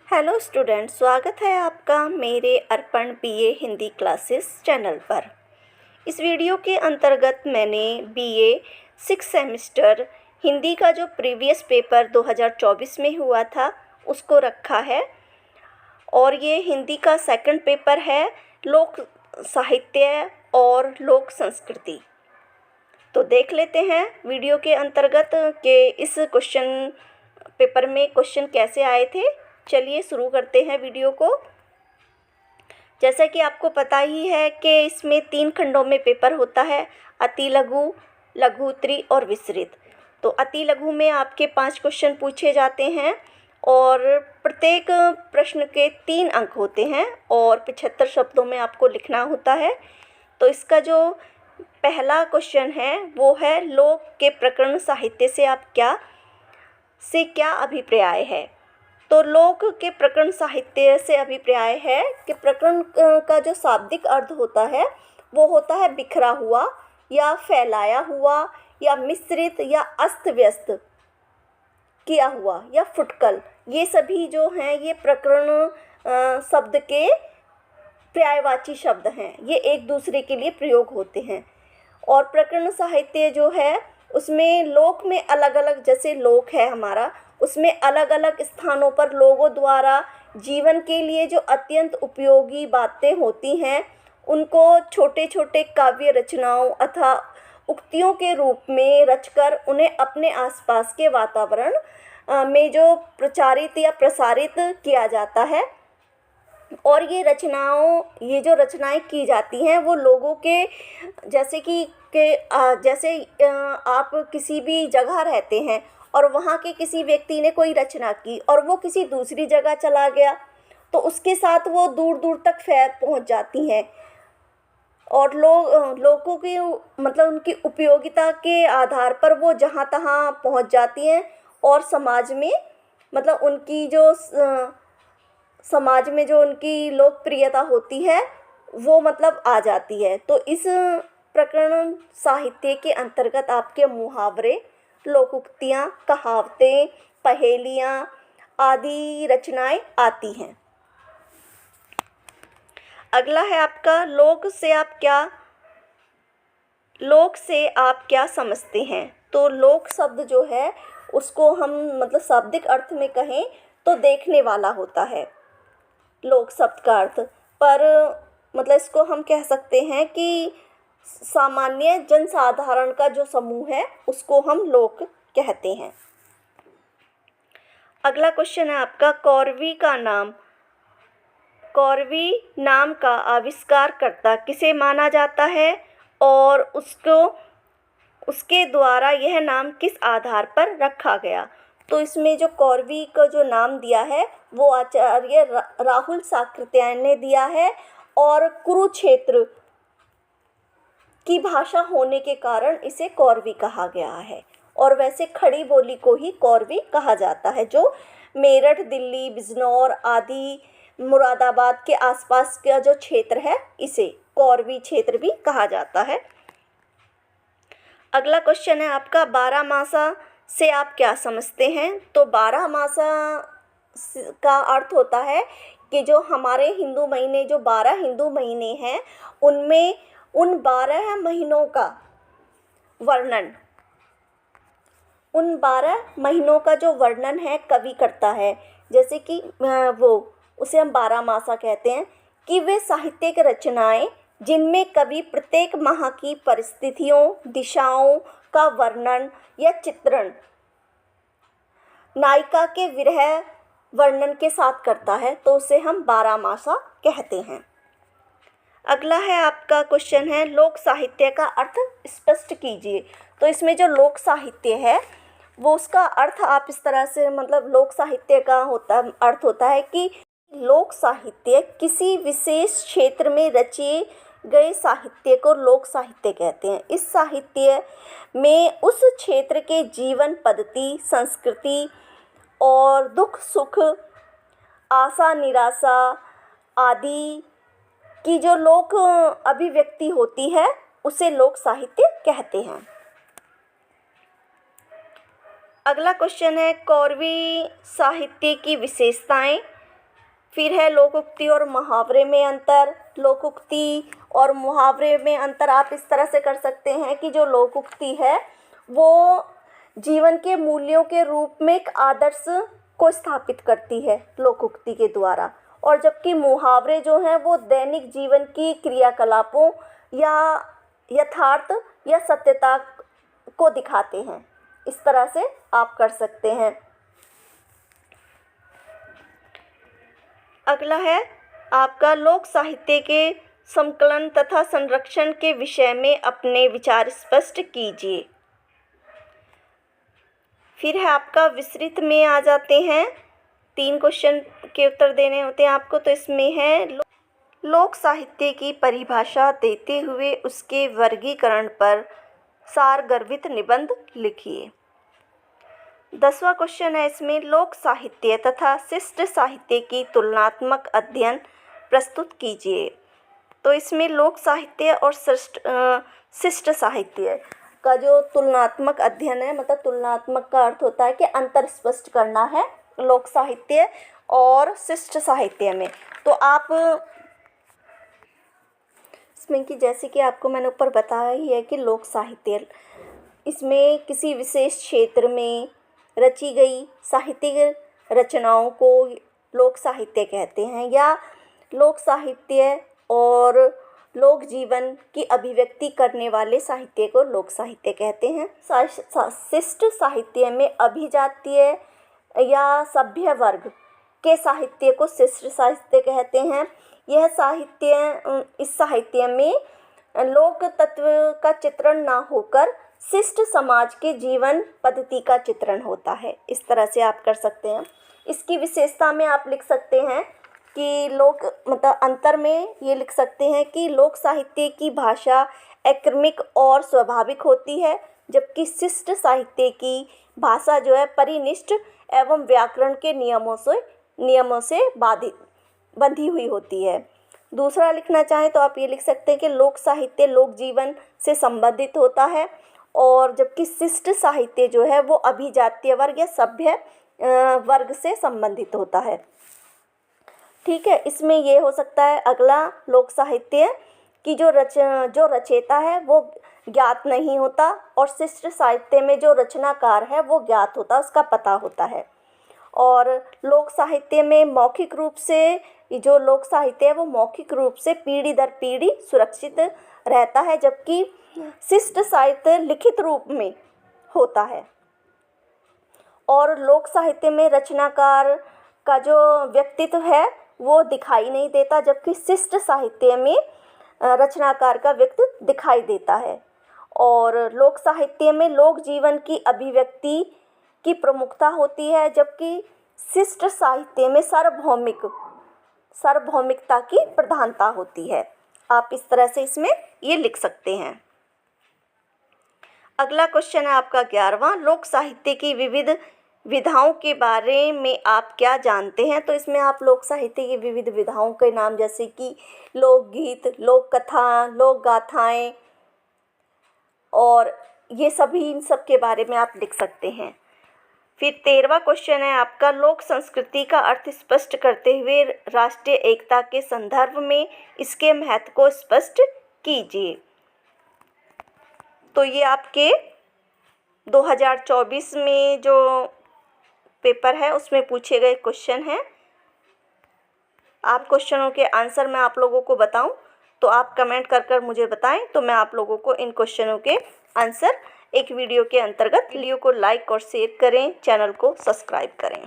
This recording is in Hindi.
हेलो स्टूडेंट, स्वागत है आपका मेरे अर्पण बीए हिंदी क्लासेस चैनल पर। इस वीडियो के अंतर्गत मैंने बीए 6 सेमेस्टर हिंदी का जो प्रीवियस पेपर 2024 में हुआ था उसको रखा है और ये हिंदी का सेकंड पेपर है, लोक साहित्य और लोक संस्कृति। तो देख लेते हैं वीडियो के अंतर्गत कि इस क्वेश्चन पेपर में क्वेश्चन कैसे आए थे। चलिए शुरू करते हैं वीडियो को। जैसा कि आपको पता ही है कि इसमें 3 खंडों में पेपर होता है, अति लघु, लघु उत्तरी और विस्तृत। तो अति लघु में आपके 5 क्वेश्चन पूछे जाते हैं और प्रत्येक प्रश्न के 3 अंक होते हैं और 75 शब्दों में आपको लिखना होता है। तो इसका जो पहला क्वेश्चन है वो है, लोक के प्रकरण साहित्य से क्या अभिप्राय है। तो लोक के प्रकरण साहित्य से अभिप्राय है कि प्रकरण का जो शाब्दिक अर्थ होता है वो होता है बिखरा हुआ या फैलाया हुआ या मिश्रित या अस्त व्यस्त किया हुआ या फुटकल। ये सभी जो हैं ये प्रकरण शब्द के पर्यायवाची शब्द हैं, ये एक दूसरे के लिए प्रयोग होते हैं। और प्रकरण साहित्य जो है उसमें लोक में अलग अलग, जैसे लोक है हमारा, उसमें अलग अलग स्थानों पर लोगों द्वारा जीवन के लिए जो अत्यंत उपयोगी बातें होती हैं उनको छोटे छोटे काव्य रचनाओं अथवा उक्तियों के रूप में रचकर उन्हें अपने आसपास के वातावरण में जो प्रचारित या प्रसारित किया जाता है। और ये जो रचनाएं की जाती हैं वो लोगों के, जैसे आप किसी भी जगह रहते हैं और वहाँ के किसी व्यक्ति ने कोई रचना की और वो किसी दूसरी जगह चला गया तो उसके साथ वो दूर दूर तक पहुँच जाती हैं और लोगों की मतलब उनकी उपयोगिता के आधार पर वो जहाँ तहाँ पहुँच जाती हैं और समाज में मतलब समाज में जो उनकी लोकप्रियता होती है वो मतलब आ जाती है। तो इस प्रकरण साहित्य के अंतर्गत आपके मुहावरे, लोकोक्तियाँ, कहावतें, पहेलियाँ आदि रचनाएं आती हैं। अगला है आपका, लोक से आप क्या समझते हैं। तो लोक शब्द जो है उसको हम मतलब शाब्दिक अर्थ में कहें तो देखने वाला होता है लोक शब्द का अर्थ, पर मतलब इसको हम कह सकते हैं कि सामान्य जनसाधारण का जो समूह है उसको हम लोक कहते हैं। अगला क्वेश्चन है आपका, कौरवी नाम का आविष्कारकर्ता किसे माना जाता है और उसके द्वारा यह नाम किस आधार पर रखा गया। तो इसमें जो कौरवी का जो नाम दिया है वो आचार्य राहुल साकृत्यायन ने दिया है और कुरुक्षेत्र की भाषा होने के कारण इसे कौरवी कहा गया है। और वैसे खड़ी बोली को ही कौरवी कहा जाता है, जो मेरठ, दिल्ली, बिजनौर आदि मुरादाबाद के आसपास का जो क्षेत्र है इसे कौरवी क्षेत्र भी कहा जाता है। अगला क्वेश्चन है आपका, बारहमासा से आप क्या समझते हैं। तो बारहमासा का अर्थ होता है कि जो हमारे हिंदू महीने, जो 12 हिंदू महीने हैं उनमें उन 12 महीनों का वर्णन, उन 12 महीनों का जो वर्णन है कवि करता है। जैसे कि उसे हम बारहमासा कहते हैं कि वे साहित्यिक रचनाएं जिनमें कवि प्रत्येक माह की परिस्थितियों, दिशाओं का वर्णन या चित्रण नायिका के विरह वर्णन के साथ करता है, तो उसे हम बारहमासा कहते हैं। अगला है आपका क्वेश्चन है, लोक साहित्य का अर्थ स्पष्ट कीजिए। तो इसमें जो लोक साहित्य है वो उसका अर्थ आप इस तरह से, मतलब लोक साहित्य का अर्थ होता है कि लोक साहित्य किसी विशेष क्षेत्र में रचे गए साहित्य को लोक साहित्य कहते हैं। इस साहित्य में उस क्षेत्र के जीवन पद्धति, संस्कृति और दुख सुख, आशा निराशा आदि की जो लोक अभिव्यक्ति होती है उसे लोक साहित्य कहते हैं। अगला क्वेश्चन है, कौरवी साहित्य की विशेषताएं फिर है लोकोक्ति और मुहावरे में अंतर। लोकोक्ति और मुहावरे में अंतर आप इस तरह से कर सकते हैं कि जो लोकोक्ति है वो जीवन के मूल्यों के रूप में एक आदर्श को स्थापित करती है लोकोक्ति के द्वारा, और जबकि मुहावरे जो हैं वो दैनिक जीवन की क्रियाकलापों या यथार्थ या सत्यता को दिखाते हैं। इस तरह से आप कर सकते हैं। अगला है आपका लोक साहित्य के संकलन तथा संरक्षण के विषय में अपने विचार स्पष्ट कीजिए। फिर है आपका विस्तृत में आ जाते हैं, 3 क्वेश्चन के उत्तर देने होते हैं आपको। तो इसमें है लोक साहित्य की परिभाषा देते हुए उसके वर्गीकरण पर सारगर्भित निबंध लिखिए। 10वां क्वेश्चन है इसमें लोक साहित्य तथा शिष्ट साहित्य की तुलनात्मक अध्ययन प्रस्तुत कीजिए। तो इसमें लोक साहित्य और शिष्ट साहित्य का जो तुलनात्मक अध्ययन है, मतलब तुलनात्मक का अर्थ होता है कि अंतर स्पष्ट करना है लोक साहित्य और शिष्ट साहित्य में। तो आप इसमें कि जैसे कि आपको मैंने ऊपर बताया ही है कि लोक साहित्य इसमें किसी विशेष क्षेत्र में रची गई साहित्यिक रचनाओं को लोक साहित्य कहते हैं, या लोक साहित्य और लोक जीवन की अभिव्यक्ति करने वाले साहित्य को लोक साहित्य कहते हैं। शिष्ट साहित्य में अभिजातीय या सभ्य वर्ग के साहित्य को शिष्ट साहित्य कहते हैं। यह साहित्य इस साहित्य में लोक तत्व का चित्रण ना होकर शिष्ट समाज के जीवन पद्धति का चित्रण होता है। इस तरह से आप कर सकते हैं। इसकी विशेषता में आप लिख सकते हैं कि अंतर में ये लिख सकते हैं कि लोक साहित्य की भाषा अक्रमिक और स्वाभाविक होती है, जबकि शिष्ट साहित्य की भाषा जो है परिनिष्ठ एवं व्याकरण के नियमों से बंधी हुई होती है। दूसरा लिखना चाहें तो आप ये लिख सकते हैं कि लोक साहित्य लोक जीवन से संबंधित होता है, और जबकि शिष्ट साहित्य जो है वो अभिजातीय वर्ग या सभ्य वर्ग से संबंधित होता है। ठीक है, इसमें ये हो सकता है। अगला लोक साहित्य की जो रचयिता है वो ज्ञात नहीं होता, और शिष्ट साहित्य में जो रचनाकार है वो ज्ञात होता, उसका पता होता है। और लोक साहित्य में मौखिक रूप से जो लोक साहित्य है वो मौखिक रूप से पीढ़ी दर पीढ़ी सुरक्षित रहता है, जबकि शिष्ट साहित्य लिखित रूप में होता है। और लोक साहित्य में रचनाकार का जो व्यक्तित्व है वो दिखाई नहीं देता, जबकि शिष्ट साहित्य में रचनाकार का व्यक्तित्व दिखाई देता है। और लोक साहित्य में लोक जीवन की अभिव्यक्ति की प्रमुखता होती है, जबकि शिष्ट साहित्य में सार्वभौमिकता की प्रधानता होती है। आप इस तरह से इसमें ये लिख सकते हैं। अगला क्वेश्चन है आपका 11वां, लोक साहित्य की विविध विधाओं के बारे में आप क्या जानते हैं। तो इसमें आप लोक साहित्य की विविध विधाओं के नाम जैसे कि लोकगीत, लोक कथा, लोक गाथाएँ और ये सभी इन सब के बारे में आप लिख सकते हैं। फिर 13वां क्वेश्चन है आपका लोक संस्कृति का अर्थ स्पष्ट करते हुए राष्ट्रीय एकता के संदर्भ में इसके महत्व को स्पष्ट कीजिए। तो ये आपके 2024 में जो पेपर है उसमें पूछे गए क्वेश्चन हैं। आप क्वेश्चनों के आंसर मैं आप लोगों को बताऊं तो आप कमेंट कर मुझे बताएं, तो मैं आप लोगों को इन क्वेश्चनों के आंसर एक वीडियो के अंतर्गत। वीडियो को लाइक और शेयर करें, चैनल को सब्सक्राइब करें।